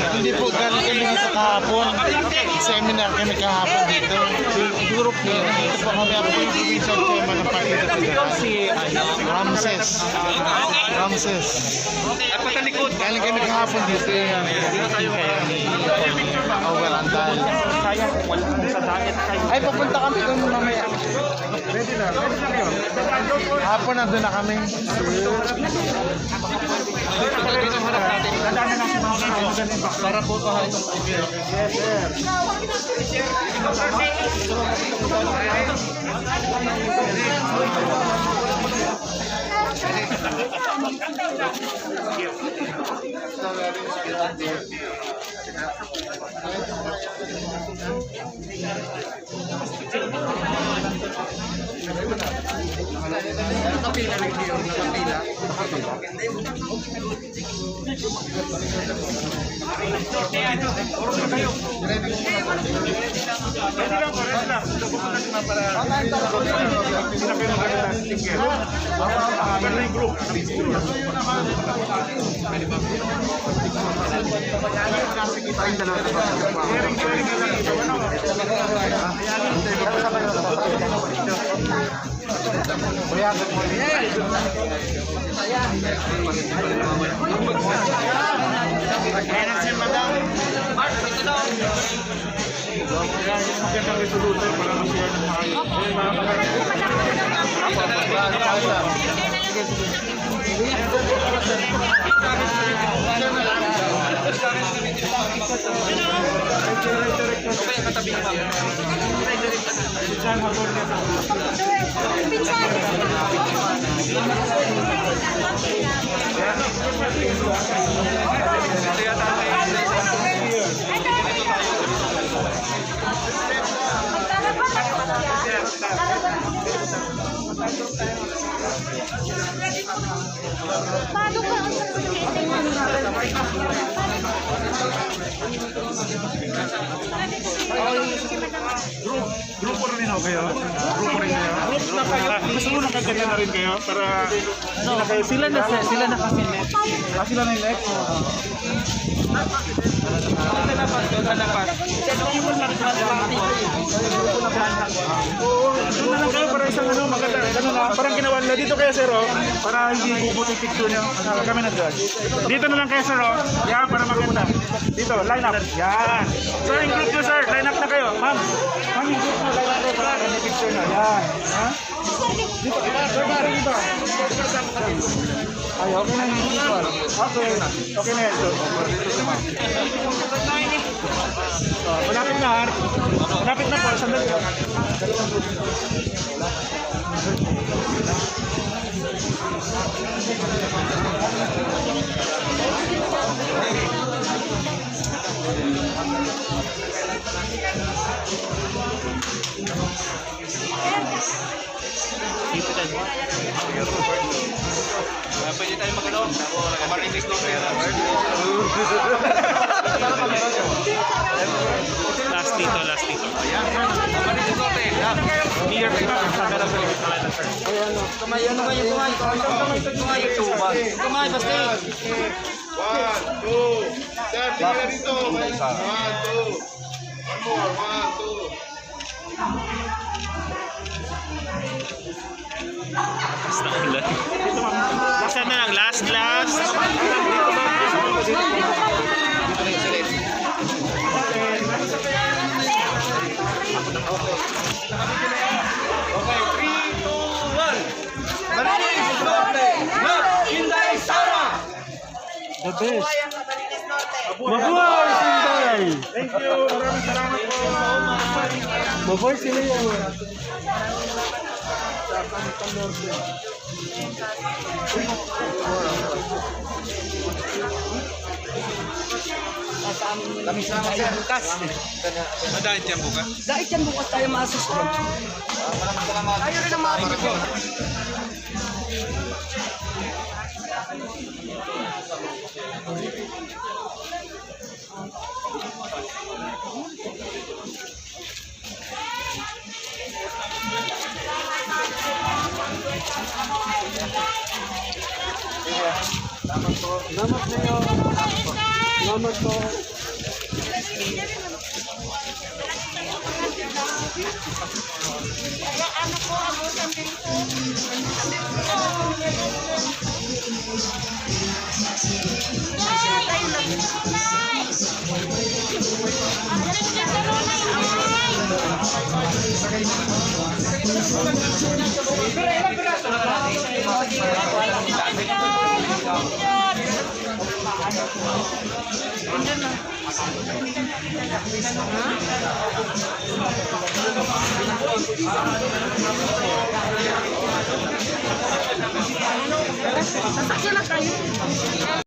Hindi po, galing kami dito kahapon. Seminar kami kahapon dito. Europe din. Dito po kami ako yung provincial chairman ng Partido Federal. Ramses. Ramses. Galing kami kahapon dito. Over Andal. Ay, pupunta kami doon mamaya. Ready na. Hapon na doon na kami. Para po ito. Yes, sir. Nakapila rin kayo, nakapila. Magandang resolution para ma-share ng Grupo rin kayo? Grupo rin kayo? Gusto mo nakaganda na rin kayo? Para sila na kasi net. Sila na yung net? Doon na lang kayo para isang maganda. Parang ginawa nila dito kayo, sir, para hindi bubuti yung picture nyo. Kami na-judge. Dito na lang kayo, sir, yan, para maganda. Dito, line up. Yan. Sir, yung group nyo, sir, line up na kayo. Ma'am, yung group nyo, line up na para yung picture nyo. Yan. Ha? Dito, sir, dito. Ay, okay na yung dito. Okay. Okay na yan, sir. Malapit na, ha? Malapit na po, sandali. Pwede tayo mag-ano? Marinig ko kaya na. Last dito. Ayan. Marinig ko kaya. Near pa. Kamay, ano kayo kumay? Kamay, tuba. Kamay, basta. 1, 2. Sir, tingnan dito. 1, 2. One more. 1, 2. Last na lang, last. Okay, 3, 2, 1. Marinis Norte, Not Inday Sara. The best. Mabuhay, Sinday! Thank you. Maraming salamat po. Mabuhay sila yan. Kami sama sa bukas. Madahit yan bukas. Dahil yan bukas tayo ma-assist ko. Tayo rin ang makinig ko. Salamat kayo. Salamat po. Ano po, abutan dito. Sasakyan na tayo.